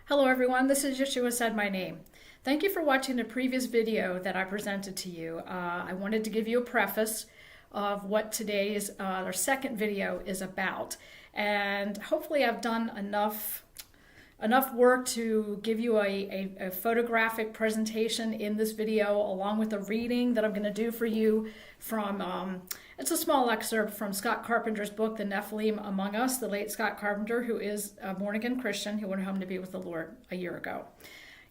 Hello everyone, this is Yeshua Said My Name. Thank you for watching the previous video that I presented to you. I wanted to give you a preface of what today's our second video is about. And hopefully I've done enough work to give you a photographic presentation in this video, along with a reading that I'm going to do for you from, it's a small excerpt from Scott Carpenter's book, The Nephilim Among Us, the late Scott Carpenter, who is a born-again Christian who went home to be with the Lord a year ago.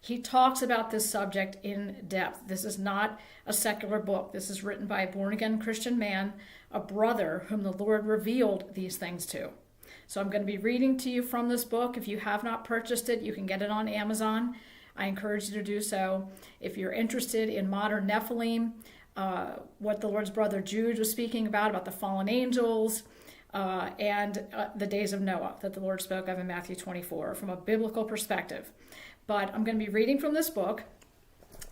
He talks about this subject in depth. This is not a secular book. This is written by a born-again Christian man, a brother whom the Lord revealed these things to. So I'm going to be reading to you from this book. If you have not purchased it, you can get it on Amazon. I encourage you to do so. If you're interested in modern Nephilim, what the Lord's brother Jude was speaking about the fallen angels, and the days of Noah that the Lord spoke of in Matthew 24 from a biblical perspective. But I'm going to be reading from this book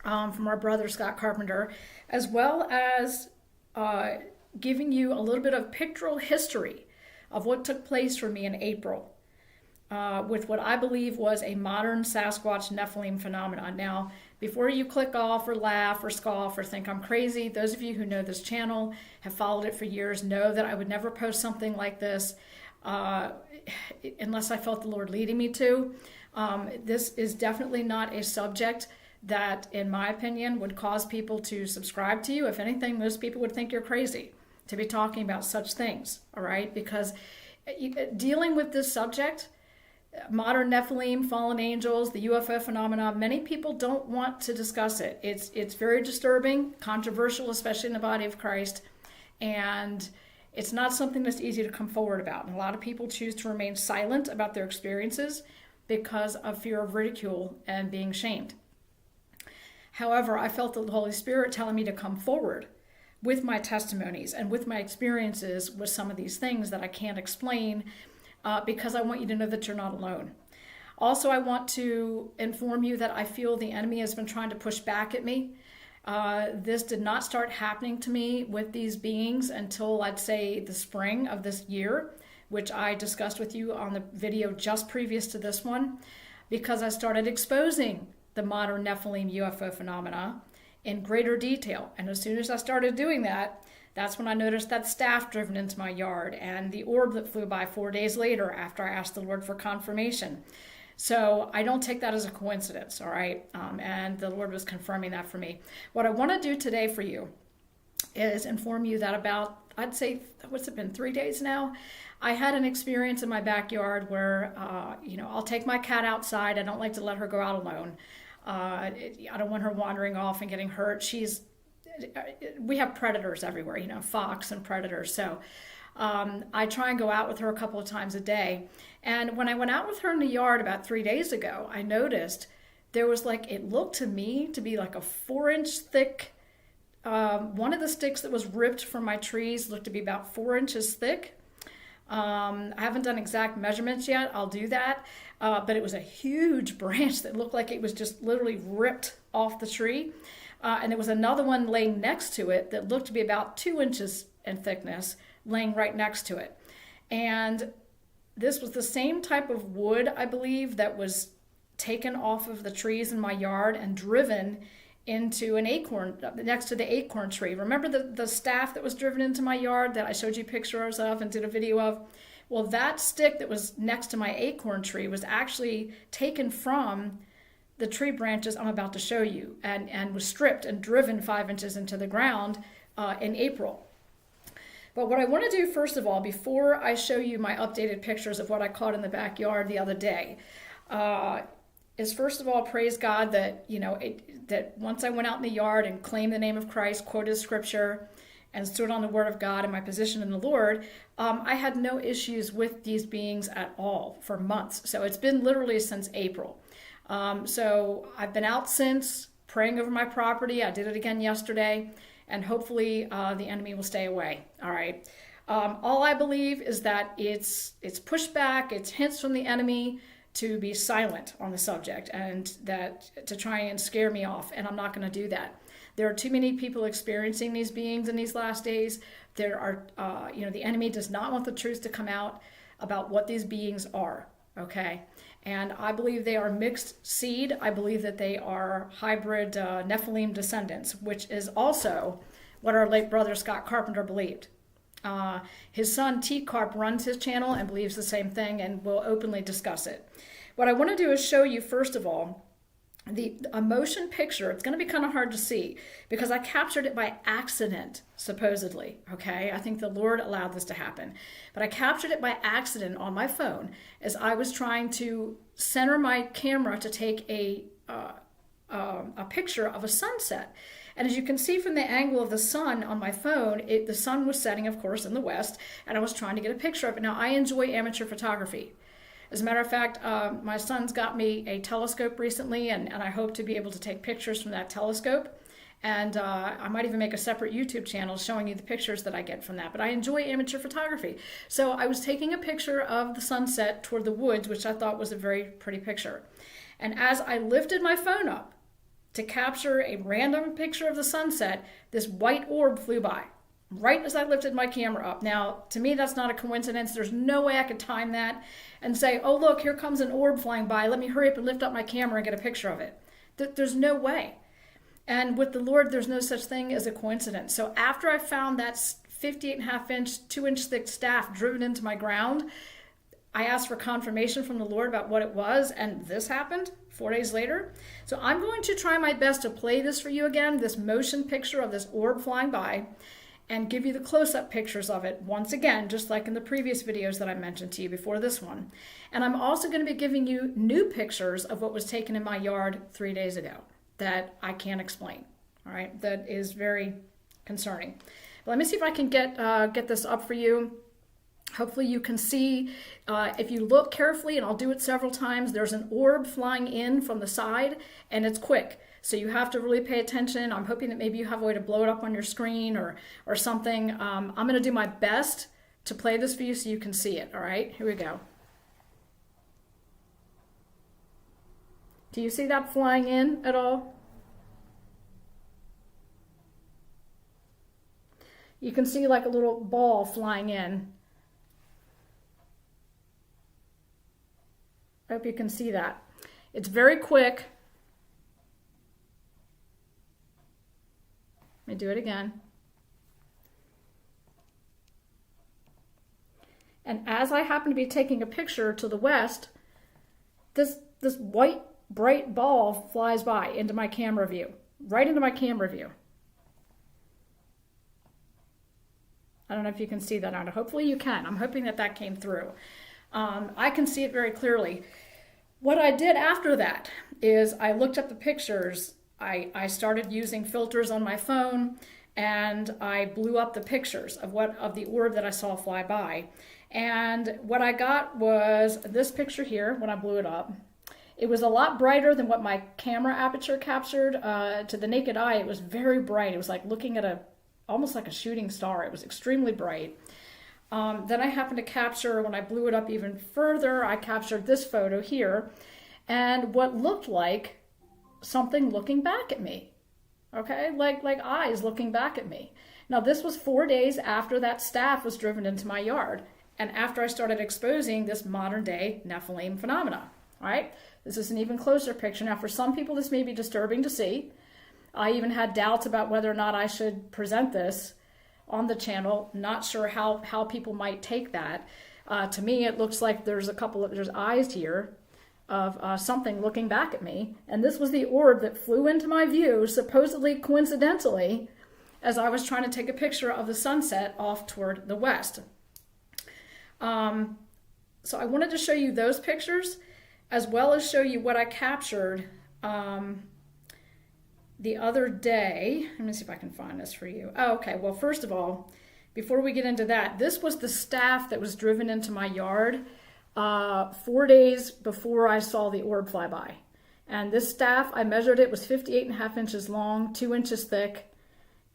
from our brother Scott Carpenter, as well as giving you a little bit of pictorial history of what took place for me in April with what I believe was a modern Sasquatch Nephilim phenomenon. Now, before you click off or laugh or scoff or think I'm crazy, those of you who know this channel, have followed it for years, know that I would never post something like this unless I felt the Lord leading me to. This is definitely not a subject that, in my opinion, would cause people to subscribe to you. If anything, most people would think you're crazy to be talking about such things, all right? Because dealing with this subject, modern Nephilim, fallen angels, the UFO phenomena, many people don't want to discuss it. It's very disturbing, controversial, especially in the body of Christ, and it's not something that's easy to come forward about. And a lot of people choose to remain silent about their experiences because of fear of ridicule and being shamed. However, I felt the Holy Spirit telling me to come forward with my testimonies and with my experiences with some of these things that I can't explain, because I want you to know that you're not alone. Also, I want to inform you that I feel the enemy has been trying to push back at me. This did not start happening to me with these beings until, I'd say, the spring of this year, which I discussed with you on the video just previous to this one, because I started exposing the modern Nephilim UFO phenomena in greater detail. And as soon as I started doing that, that's when I noticed that staff driven into my yard and the orb that flew by 4 days later after I asked the Lord for confirmation. So I don't take that as a coincidence, all right? And the Lord was confirming that for me. What I want to do today for you is inform you that about, I'd say, what's it been, 3 days now? I had an experience in my backyard where, I'll take my cat outside. I don't like to let her go out alone. I don't want her wandering off and getting hurt. We have predators everywhere, fox and predators. So I try and go out with her a couple of times a day. And when I went out with her in the yard about 3 days ago, I noticed there was it looked to me to be like a 4-inch thick, one of the sticks that was ripped from my trees looked to be about 4 inches thick. I haven't done exact measurements yet. I'll do that. But it was a huge branch that looked like it was just literally ripped off the tree. And there was another one laying next to it that looked to be about 2 inches in thickness, laying right next to it. And this was the same type of wood, I believe, that was taken off of the trees in my yard and driven into an acorn, next to the acorn tree. Remember the staff that was driven into my yard that I showed you pictures of and did a video of? Well, that stick that was next to my acorn tree was actually taken from the tree branches I'm about to show you, and was stripped and driven 5 inches into the ground in April. But what I want to do, first of all, before I show you my updated pictures of what I caught in the backyard the other day, is first of all praise God that that once I went out in the yard and claimed the name of Christ, quoted scripture, and stood on the word of God in my position in the Lord, I had no issues with these beings at all for months. So it's been literally since April. So I've been out since, praying over my property. I did it again yesterday, and hopefully the enemy will stay away. All right. All I believe is that it's pushback, it's hints from the enemy to be silent on the subject and that to try and scare me off, and I'm not going to do that. There are too many people experiencing these beings in these last days. There are, the enemy does not want the truth to come out about what these beings are. okay? And I believe they are mixed seed. I believe that they are hybrid Nephilim descendants, which is also what our late brother Scott Carpenter believed. His son T. Carp runs his channel and believes the same thing and will openly discuss it. What I want to do is show you, first of all, a motion picture. It's going to be kind of hard to see because I captured it by accident, supposedly. Okay, I think the Lord allowed this to happen, but I captured it by accident on my phone as I was trying to center my camera to take a picture of a sunset. And as you can see from the angle of the sun on my phone, the sun was setting, of course, in the west, and I was trying to get a picture of it. Now, I enjoy amateur photography. As a matter of fact, my son's got me a telescope recently, and I hope to be able to take pictures from that telescope. And I might even make a separate YouTube channel showing you the pictures that I get from that. But I enjoy amateur photography. So I was taking a picture of the sunset toward the woods, which I thought was a very pretty picture. And as I lifted my phone up to capture a random picture of the sunset, this white orb flew by right as I lifted my camera up. Now, to me, that's not a coincidence. There's no way I could time that and say, oh, look, here comes an orb flying by. Let me hurry up and lift up my camera and get a picture of it. There's no way. And with the Lord, there's no such thing as a coincidence. So after I found that 58.5-inch, 2-inch thick staff driven into my ground, I asked for confirmation from the Lord about what it was, and this happened 4 days later. So I'm going to try my best to play this for you again, this motion picture of this orb flying by, and give you the close-up pictures of it once again, just like in the previous videos that I mentioned to you before this one. And I'm also going to be giving you new pictures of what was taken in my yard 3 days ago that I can't explain. All right, that is very concerning. But let me see if I can get this up for you. Hopefully you can see, if you look carefully, and I'll do it several times, there's an orb flying in from the side, and it's quick. So you have to really pay attention. I'm hoping that maybe you have a way to blow it up on your screen or something. I'm going to do my best to play this for you so you can see it. All right, here we go. Do you see that flying in at all? You can see like a little ball flying in. I hope you can see that. It's very quick. Let me do it again. And as I happen to be taking a picture to the west, this white bright ball flies by into my camera view, right into my camera view. I don't know if you can see that or not. Hopefully you can. I'm hoping that came through. I can see it very clearly. What I did after that is I looked up the pictures. I started using filters on my phone, and I blew up the pictures of the orb that I saw fly by. And what I got was this picture here when I blew it up. It was a lot brighter than what my camera aperture captured. To the naked eye, it was very bright. It was like looking at almost like a shooting star. It was extremely bright. Then I happened to capture, when I blew it up even further, I captured this photo here, and what looked like something looking back at me, okay? Like eyes looking back at me. Now, this was 4 days after that staff was driven into my yard, and after I started exposing this modern-day Nephilim phenomena, all right? This is an even closer picture. Now, for some people, this may be disturbing to see. I even had doubts about whether or not I should present this on the channel. Not sure how people might take that. To me, it looks like there's eyes here of something looking back at me. And this was the orb that flew into my view, supposedly coincidentally, as I was trying to take a picture of the sunset off toward the west. So I wanted to show you those pictures, as well as show you what I captured the other day. Let me see if I can find this for you. Oh, okay. Well, first of all, before we get into that, this was the staff that was driven into my yard 4 days before I saw the orb fly by. And this staff, I measured it, was 58.5 inches long, 2 inches thick.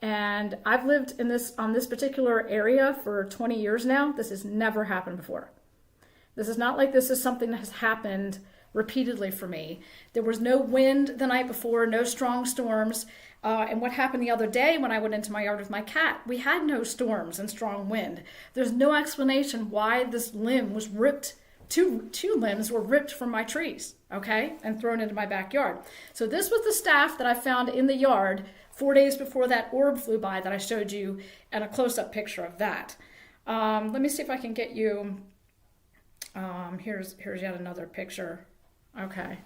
And I've lived on this particular area for 20 years now. This has never happened before. This is not like this is something that has happened repeatedly for me. There was no wind the night before, no strong storms. And what happened the other day when I went into my yard with my cat, we had no storms and strong wind. There's no explanation why this limb was ripped two limbs were ripped from my trees, okay, and thrown into my backyard. So this was the staff that I found in the yard 4 days before that orb flew by that I showed you, and a close-up picture of that. Let me see if I can get you, here's yet another picture. Okay,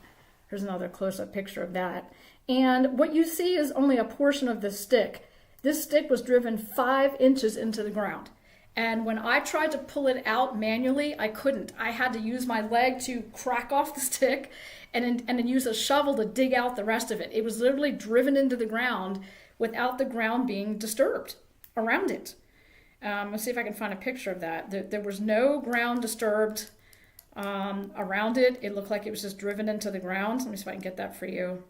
here's another close-up picture of that. And what you see is only a portion of this stick. This stick was driven 5 inches into the ground. And when I tried to pull it out manually, I couldn't. I had to use my leg to crack off the stick and then use a shovel to dig out the rest of it. It was literally driven into the ground without the ground being disturbed around it. Let's see if I can find a picture of that. There was no ground disturbed around it. It looked like it was just driven into the ground. Let me see if I can get that for you.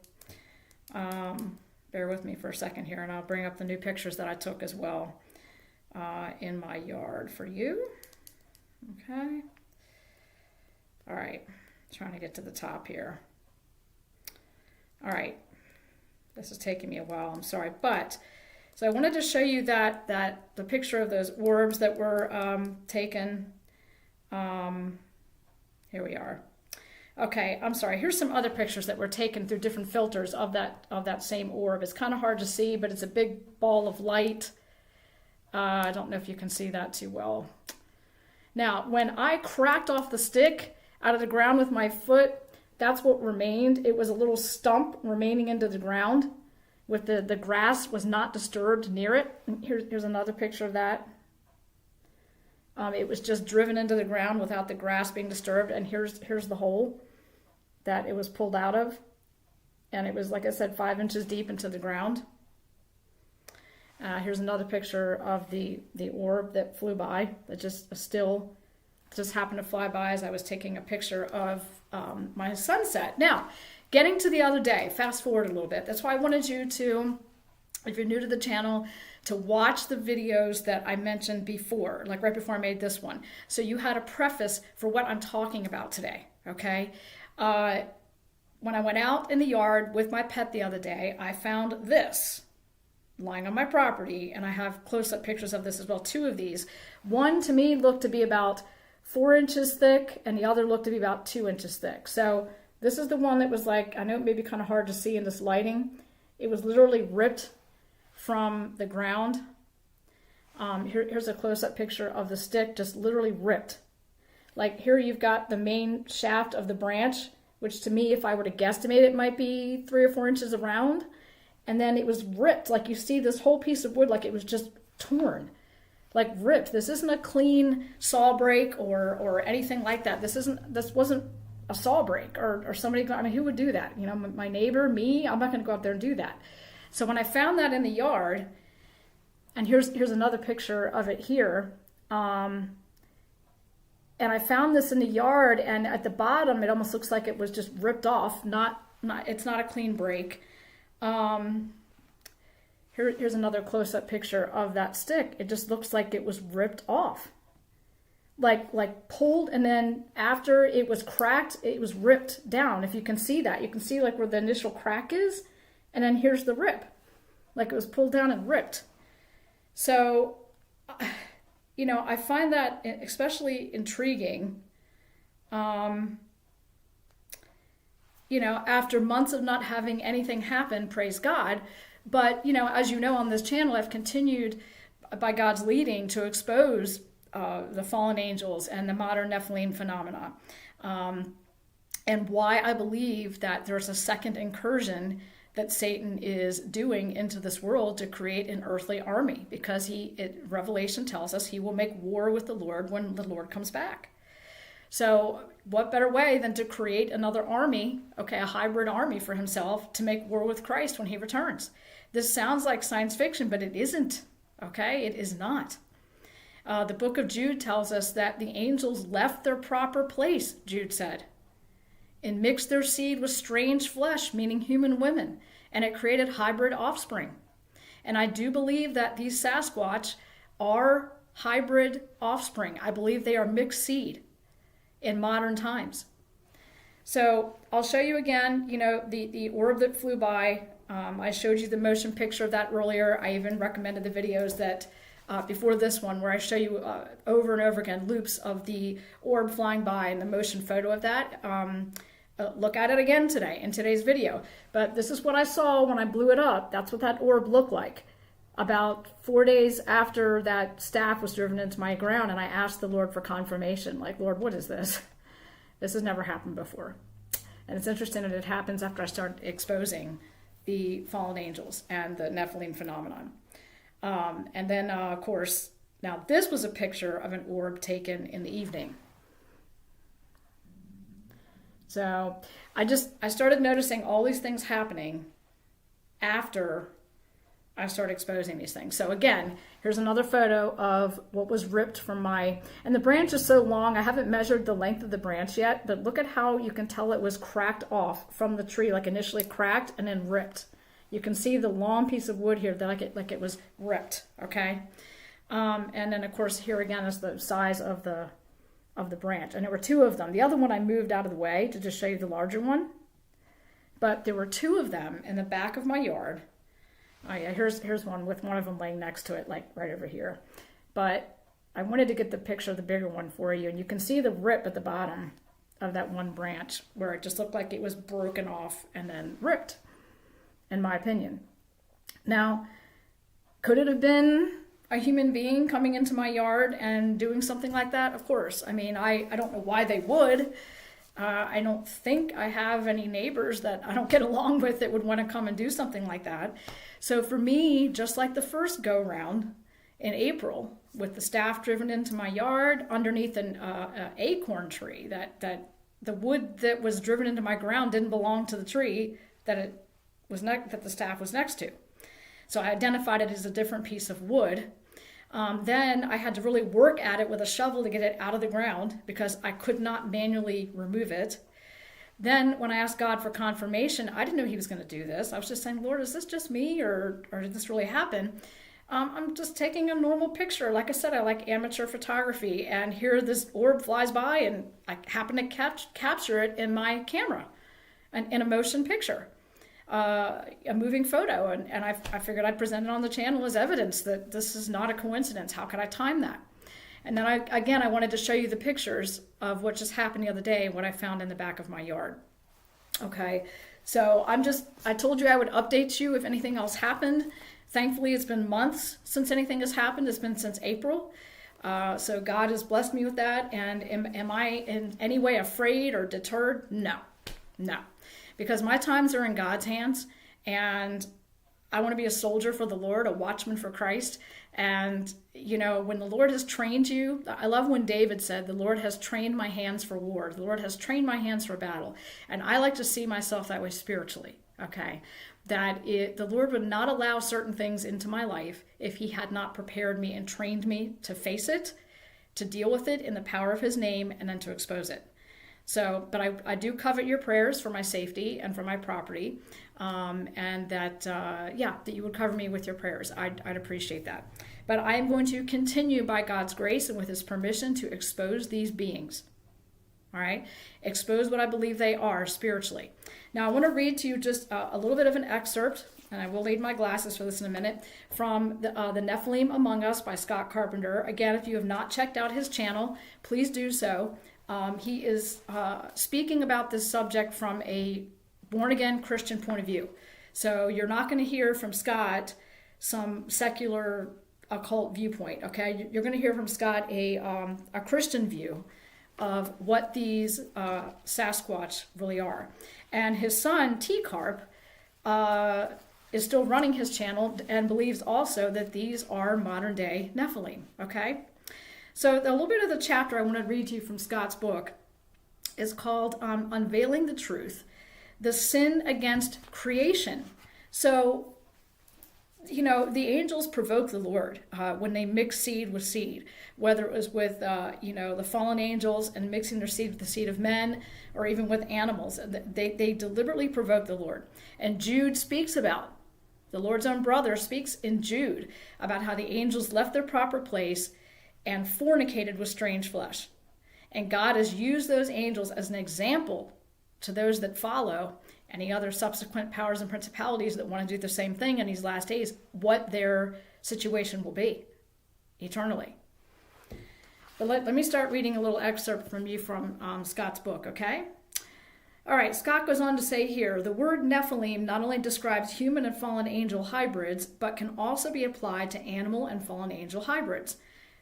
Bear with me for a second here, and I'll bring up the new pictures that I took as well in my yard for you. Okay. All right. Trying to get to the top here. All right. This is taking me a while. I'm sorry. But, so I wanted to show you that the picture of those orbs that were taken. Here we are. Okay, I'm sorry. Here's some other pictures that were taken through different filters of that same orb. It's kind of hard to see, but it's a big ball of light. I don't know if you can see that too well. Now, when I cracked off the stick out of the ground with my foot, that's what remained. It was a little stump remaining into the ground, with the grass was not disturbed near it. Here's another picture of that. It was just driven into the ground without the grass being disturbed, and here's the hole that it was pulled out of, and it was, like I said, 5 inches deep into the ground. Here's another picture of the orb that flew by, that just happened to fly by as I was taking a picture of my sunset. Now, getting to the other day, fast forward a little bit. That's why I wanted you to, if you're new to the channel, to watch the videos that I mentioned before, like right before I made this one. So you had a preface for what I'm talking about today, okay? When I went out in the yard with my pet the other day, I found this lying on my property, and I have close-up pictures of this as well, 2 of these. One to me looked to be about 4 inches thick, and the other looked to be about 2 inches thick. So this is the one that was like, I know it may be kind of hard to see in this lighting. It was literally ripped from the ground. Here's a close-up picture of the stick, just literally ripped. Like here you've got the main shaft of the branch, which to me, if I were to guesstimate, it might be 3 or 4 inches around. And then it was ripped, like you see this whole piece of wood, like it was just torn, like ripped. This isn't a clean saw break or anything like that. This wasn't a saw break or somebody, I mean, who would do that? You know, my neighbor, me, I'm not going to go out there and do that. So when I found that in the yard, and here's another picture of it here, and I found this in the yard, and at the bottom, it almost looks like it was just ripped off. It's not a clean break. Here's another close-up picture of that stick. It just looks like it was ripped off, like pulled, and then after it was cracked, it was ripped down. If you can see that, you can see like where the initial crack is, and then here's the rip, like it was pulled down and ripped. So, you know, I find that especially intriguing. You know, after months of not having anything happen, praise God. But, you know, as you know on this channel, I've continued by God's leading to expose the fallen angels and the modern Nephilim phenomena. And why I believe that there's a second incursion that Satan is doing into this world to create an earthly army. Because Revelation tells us he will make war with the Lord when the Lord comes back. So what better way than to create another army, okay, a hybrid army for himself to make war with Christ when he returns. This sounds like science fiction, but it isn't, okay? It is not. The book of Jude tells us that the angels left their proper place, Jude said, and mixed their seed with strange flesh, meaning human women, and it created hybrid offspring. And I do believe that these Sasquatch are hybrid offspring. I believe they are mixed seed in modern times. So I'll show you again, you know, the orb that flew by. I showed you the motion picture of that earlier. I even recommended the videos that before this one, where I show you over and over again loops of the orb flying by and the motion photo of that. Look at it again today in today's video. But this is what I saw when I blew it up. That's what that orb looked like. About 4 days after that staff was driven into my ground, and I asked the Lord for confirmation, like, Lord, what is this? This has never happened before. And it's interesting that it happens after I start exposing the fallen angels and the Nephilim phenomenon. And then, of course, now this was a picture of an orb taken in the evening. So I started noticing all these things happening after I started exposing these things. So again, here's another photo of what was ripped from and the branch is so long, I haven't measured the length of the branch yet, but look at how you can tell it was cracked off from the tree, like initially cracked and then ripped. You can see the long piece of wood here, that like it was ripped, okay? And then of course here again is the size of the branch, and there were two of them. The other one I moved out of the way to just show you the larger one, but there were two of them in the back of my yard. Oh yeah, here's one with one of them laying next to it, like right over here. But I wanted to get the picture of the bigger one for you, and you can see the rip at the bottom of that one branch where it just looked like it was broken off and then ripped, in my opinion. Now, could it have been a human being coming into my yard and doing something like that? Of course. I mean, I don't know why they would. I don't think I have any neighbors that I don't get along with that would want to come and do something like that. So for me, just like the first go round in April with the staff driven into my yard underneath an acorn tree, that the wood that was driven into my ground didn't belong to the tree that the staff was next to. So I identified it as a different piece of wood. Then I had to really work at it with a shovel to get it out of the ground because I could not manually remove it. Then when I asked God for confirmation, I didn't know he was going to do this. I was just saying, Lord, is this just me or did this really happen? I'm just taking a normal picture. Like I said, I like amateur photography, and here this orb flies by and I happen to capture it in my camera and in a motion picture. A moving photo, and I figured I'd present it on the channel as evidence that this is not a coincidence. How could I time that? And then I wanted to show you the pictures of what just happened the other day, what I found in the back of my yard. Okay, so I told you I would update you if anything else happened. Thankfully, it's been months since anything has happened. It's been since April. So God has blessed me with that. And am I in any way afraid or deterred? No. Because my times are in God's hands, and I want to be a soldier for the Lord, a watchman for Christ. And, you know, when the Lord has trained you, I love when David said, the Lord has trained my hands for war. The Lord has trained my hands for battle. And I like to see myself that way spiritually, okay? The Lord would not allow certain things into my life if he had not prepared me and trained me to face it, to deal with it in the power of his name, and then to expose it. So, but I do covet your prayers for my safety and for my property, and that you would cover me with your prayers. I'd appreciate that. But I am going to continue by God's grace and with his permission to expose these beings. All right? Expose what I believe they are spiritually. Now, I want to read to you just a little bit of an excerpt, and I will need my glasses for this in a minute, from the Nephilim Among Us by Scott Carpenter. Again, if you have not checked out his channel, please do so. He is speaking about this subject from a born-again Christian point of view. So you're not going to hear from Scott some secular occult viewpoint, okay? You're going to hear from Scott a Christian view of what these Sasquatch really are. And his son, T-Carp, is still running his channel and believes also that these are modern-day Nephilim, okay? So a little bit of the chapter I want to read to you from Scott's book is called Unveiling the Truth, the Sin Against Creation. So, you know, the angels provoke the Lord when they mix seed with seed, whether it was with, the fallen angels and mixing their seed with the seed of men, or even with animals. They deliberately provoke the Lord. And Jude speaks about, the Lord's own brother speaks in Jude about how the angels left their proper place and fornicated with strange flesh. And God has used those angels as an example to those that follow, any other subsequent powers and principalities that want to do the same thing in these last days, what their situation will be. eternally. But let me start reading a little excerpt from Scott's book, okay? All right, Scott goes on to say here, the word Nephilim not only describes human and fallen angel hybrids, but can also be applied to animal and fallen angel hybrids.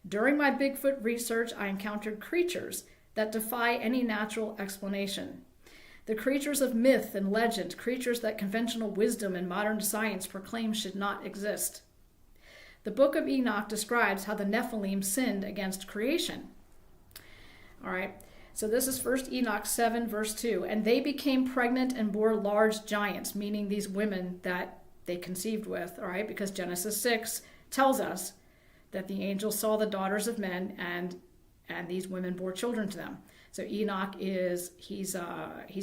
During my Bigfoot research, I encountered creatures that defy any natural explanation. The creatures of myth and legend, creatures that conventional wisdom and modern science proclaim should not exist. The book of Enoch describes how the Nephilim sinned against creation. All right. So this is 1 Enoch 7, verse 2. And they became pregnant and bore large giants, meaning these women that they conceived with, all right? Because Genesis 6 tells us that the angels saw the daughters of men and these women bore children to them. So Enoch he's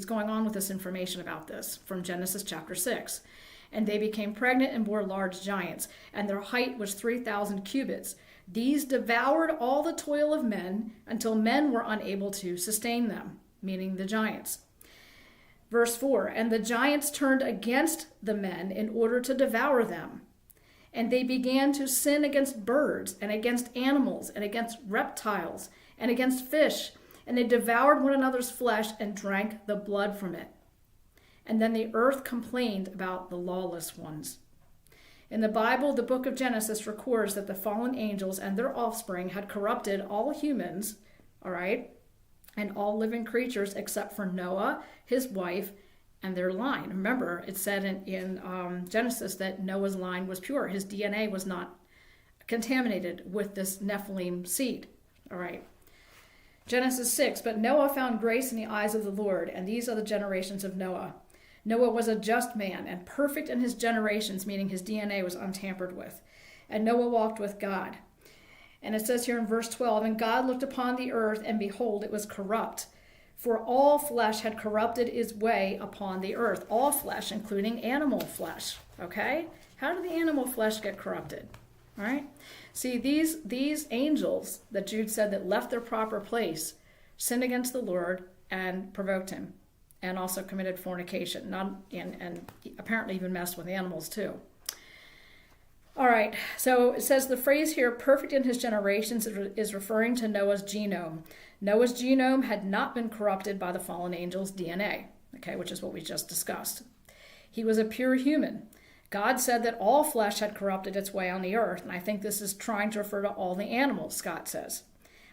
going on with this information about this from Genesis chapter 6. And they became pregnant and bore large giants, and their height was 3,000 cubits. These devoured all the toil of men until men were unable to sustain them, meaning the giants. Verse 4, and the giants turned against the men in order to devour them. And they began to sin against birds and against animals and against reptiles and against fish. And they devoured one another's flesh and drank the blood from it. And then the earth complained about the lawless ones. In the Bible, the book of Genesis records that the fallen angels and their offspring had corrupted all humans, all right, and all living creatures except for Noah, his wife, and their line. Remember, it said in Genesis that Noah's line was pure. His DNA was not contaminated with this Nephilim seed, all right. Genesis 6, but Noah found grace in the eyes of the Lord, and these are the generations of Noah. Noah was a just man and perfect in his generations, meaning his DNA was untampered with. And Noah walked with God. And it says here in verse 12, and God looked upon the earth, and behold, it was corrupt. For all flesh had corrupted its way upon the earth. All flesh, including animal flesh. Okay? How did the animal flesh get corrupted? All right? See, these angels that Jude said that left their proper place sinned against the Lord and provoked him. And also committed fornication, and apparently even messed with animals too. All right, so it says the phrase here, perfect in his generations, is referring to Noah's genome. Noah's genome had not been corrupted by the fallen angel's DNA, okay, which is what we just discussed. He was a pure human. God said that all flesh had corrupted its way on the earth, and I think this is trying to refer to all the animals, Scott says.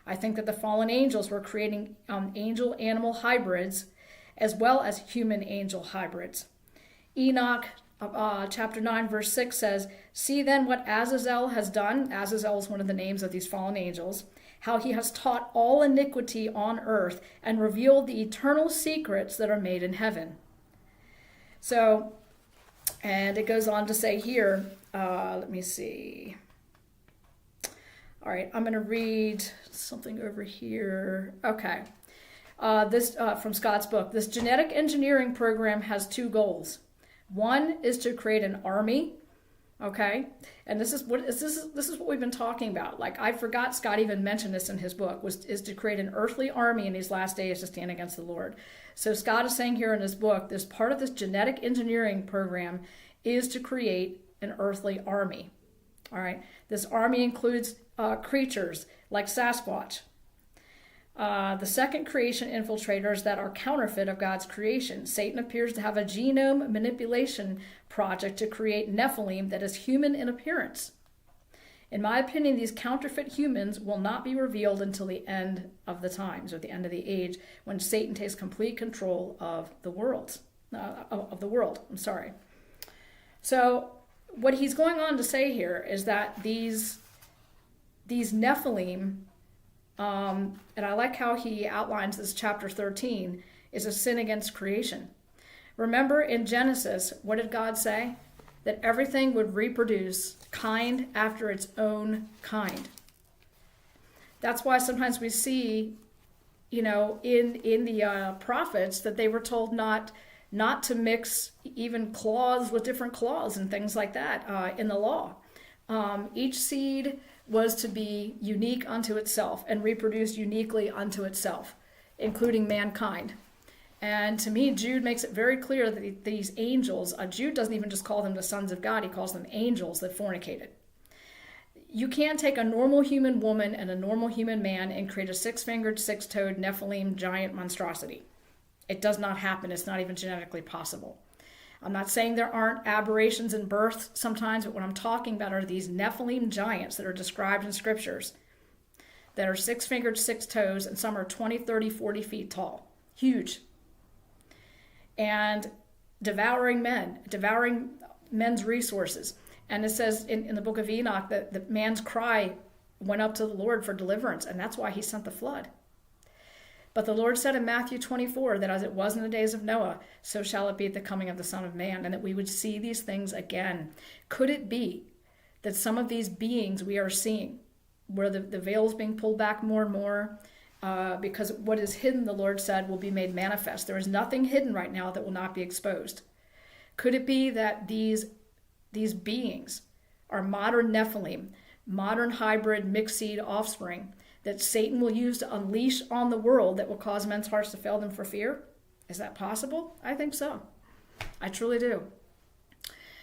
I think that the fallen angels were creating angel-animal hybrids as well as human-angel hybrids. Enoch chapter 9, verse 6 says, see then what Azazel has done. Azazel is one of the names of these fallen angels. How he has taught all iniquity on earth and revealed the eternal secrets that are made in heaven. So, and it goes on to say here, let me see. All right, I'm going to read something over here. Okay. This from Scott's book. This genetic engineering program has two goals. One is to create an army, okay? And this is what we've been talking about. Like, I forgot Scott even mentioned this in his book, is to create an earthly army in these last days to stand against the Lord. So Scott is saying here in his book, this part of this genetic engineering program is to create an earthly army. All right. This army includes creatures like Sasquatch. The second creation infiltrators that are counterfeit of God's creation. Satan appears to have a genome manipulation project to create Nephilim that is human in appearance. In my opinion, these counterfeit humans will not be revealed until the end of the times, or the end of the age, when Satan takes complete control of the world. So what he's going on to say here is that these Nephilim, and I like how he outlines this chapter 13, is a sin against creation. Remember in Genesis, what did God say? That everything would reproduce kind after its own kind. That's why sometimes we see, in the prophets that they were told not to mix even claws with different claws and things like that in the law. Each seed was to be unique unto itself and reproduce uniquely unto itself, including mankind. And to me, Jude makes it very clear that these angels, Jude doesn't even just call them the sons of God, he calls them angels that fornicated. you can't take a normal human woman and a normal human man and create a six-fingered, six-toed Nephilim giant monstrosity. It does not happen. It's not even genetically possible. I'm not saying there aren't aberrations in birth sometimes, but what I'm talking about are these Nephilim giants that are described in scriptures that are six-fingered, six toes, and some are 20, 30, 40 feet tall. Huge. And devouring men's resources. And it says in the book of Enoch that the man's cry went up to the Lord for deliverance, and that's why he sent the flood. But the Lord said in Matthew 24 that as it was in the days of Noah, so shall it be at the coming of the Son of Man, and that we would see these things again. Could it be that some of these beings we are seeing, where the veil is being pulled back more and more, because what is hidden, the Lord said, will be made manifest. There is nothing hidden right now that will not be exposed. Could it be that these beings are modern Nephilim, modern hybrid mixed seed offspring that Satan will use to unleash on the world that will cause men's hearts to fail them for fear? Is that possible? I think so. I truly do.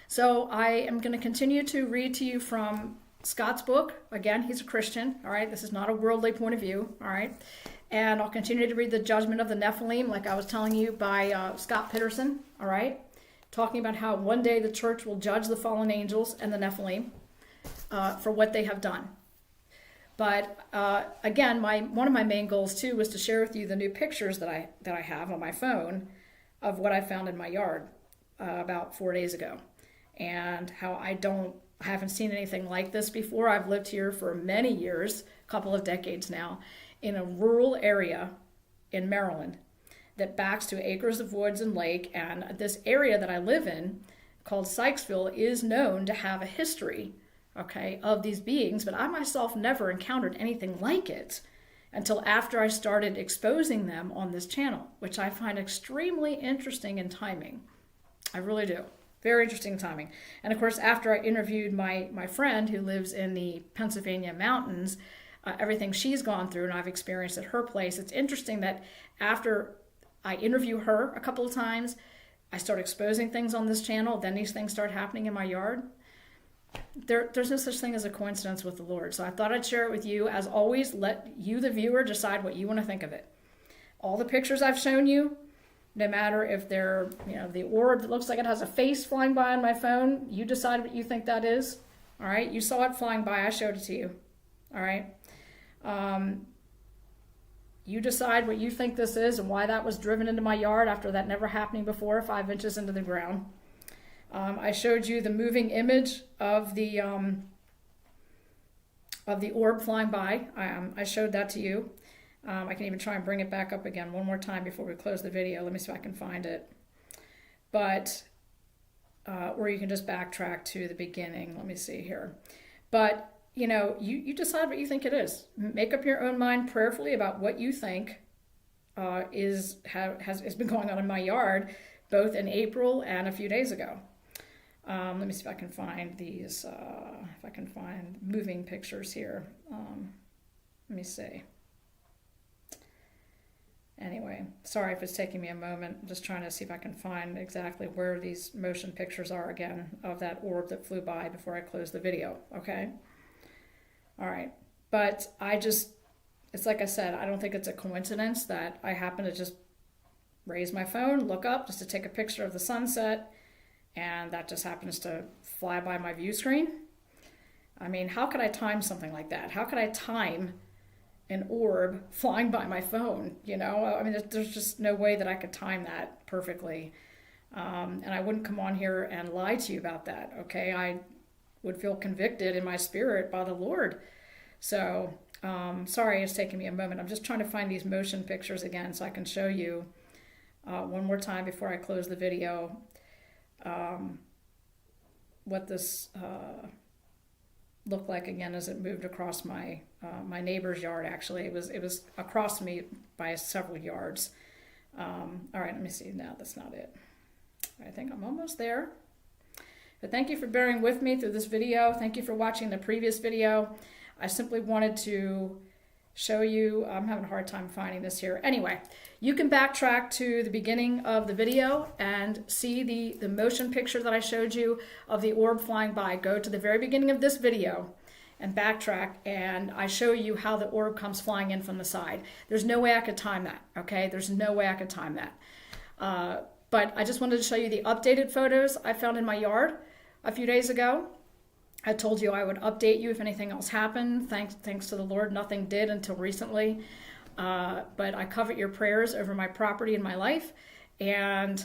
So I am going to continue to read to you from Scott's book. Again, he's a Christian, all right? This is not a worldly point of view, all right? And I'll continue to read The Judgment of the Nephilim, like I was telling you, by Scott Peterson, all right? Talking about how one day the church will judge the fallen angels and the Nephilim for what they have done. But again, one of my main goals too was to share with you the new pictures that I have on my phone of what I found in my yard about 4 days ago, and how I haven't seen anything like this before. I've lived here for many years, a couple of decades now, in a rural area in Maryland that backs to acres of woods and lake, and this area that I live in, called Sykesville, is known to have a history, okay, of these beings, but I myself never encountered anything like it until after I started exposing them on this channel, which I find extremely interesting in timing. I really do. Very interesting timing. And of course, after I interviewed my friend who lives in the Pennsylvania mountains, everything she's gone through and I've experienced at her place, it's interesting that after I interview her a couple of times, I start exposing things on this channel, then these things start happening in my yard. There's no such thing as a coincidence with the Lord. So I thought I'd share it with you. As always, let you, the viewer, decide what you want to think of it. All the pictures I've shown you, no matter if they're, the orb that looks like it has a face flying by on my phone, you decide what you think that is. All right? You saw it flying by. I showed it to you. All right? You decide what you think this is and why that was driven into my yard after that never happening before, 5 inches into the ground. I showed you the moving image of the orb flying by. I showed that to you. I can even try and bring it back up again one more time before we close the video. Let me see if I can find it. But, or you can just backtrack to the beginning. Let me see here. But, you decide what you think it is. Make up your own mind prayerfully about what you think has been going on in my yard, both in April and a few days ago. Let me see if I can find these, if I can find moving pictures here. Let me see. Anyway, sorry if it's taking me a moment. I'm just trying to see if I can find exactly where these motion pictures are again of that orb that flew by before I close the video, okay? All right, but it's like I said, I don't think it's a coincidence that I happen to just raise my phone, look up just to take a picture of the sunset, and that just happens to fly by my view screen. I mean, how could I time something like that? How could I time an orb flying by my phone? I mean, there's just no way that I could time that perfectly. And I wouldn't come on here and lie to you about that, okay? I would feel convicted in my spirit by the Lord. So, sorry it's taking me a moment. I'm just trying to find these motion pictures again so I can show you one more time before I close the video what this looked like again as it moved across my neighbor's yard. Actually, it was across me by several yards. All right, let me see. No, that's not it. I think I'm almost there. But thank you for bearing with me through this video. Thank you for watching the previous video. I simply wanted to show you, I'm having a hard time finding this here. Anyway, you can backtrack to the beginning of the video and see the motion picture that I showed you of the orb flying by. Go to the very beginning of this video and backtrack, and I show you how the orb comes flying in from the side. There's no way I could time that, okay? There's no way I could time that. But I just wanted to show you the updated photos I found in my yard a few days ago. I told you I would update you if anything else happened. Thanks to the Lord, nothing did until recently. But I covet your prayers over my property and my life, and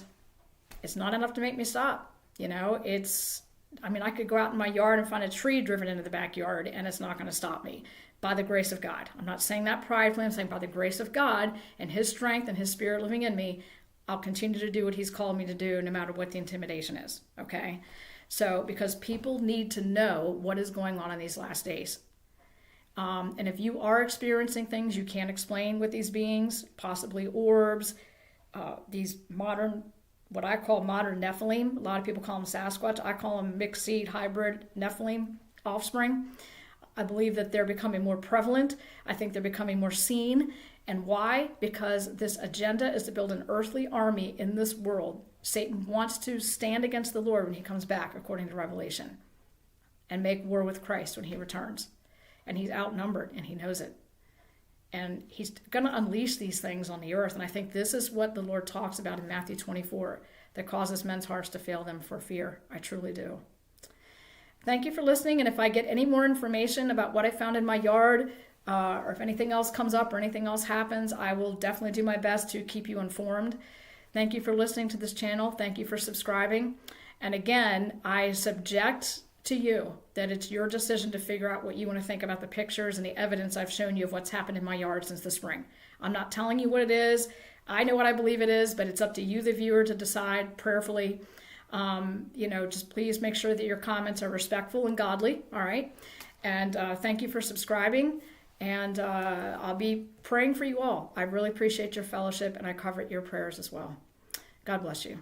it's not enough to make me stop. You know, I could go out in my yard and find a tree driven into the backyard, and it's not going to stop me by the grace of God. I'm not saying that pridefully. I'm saying by the grace of God and his strength and his spirit living in me, I'll continue to do what he's called me to do no matter what the intimidation is, okay? So, because people need to know what is going on in these last days. And if you are experiencing things you can't explain with these beings, possibly orbs, these modern, what I call modern Nephilim, a lot of people call them Sasquatch, I call them mixed seed hybrid Nephilim offspring. I believe that they're becoming more prevalent. I think they're becoming more seen. And why? Because this agenda is to build an earthly army in this world. Satan wants to stand against the Lord when he comes back, according to Revelation, and make war with Christ when he returns. And he's outnumbered, and he knows it. And he's going to unleash these things on the earth. And I think this is what the Lord talks about in Matthew 24, that causes men's hearts to fail them for fear. I truly do. Thank you for listening. And if I get any more information about what I found in my yard, or if anything else comes up or anything else happens, I will definitely do my best to keep you informed. Thank you for listening to this channel. Thank you for subscribing. And again, I subject to you that it's your decision to figure out what you want to think about the pictures and the evidence I've shown you of what's happened in my yard since the spring. I'm not telling you what it is. I know what I believe it is, but it's up to you, the viewer, to decide prayerfully. Just please make sure that your comments are respectful and godly, all right? And thank you for subscribing. And I'll be praying for you all. I really appreciate your fellowship, and I covet your prayers as well. God bless you.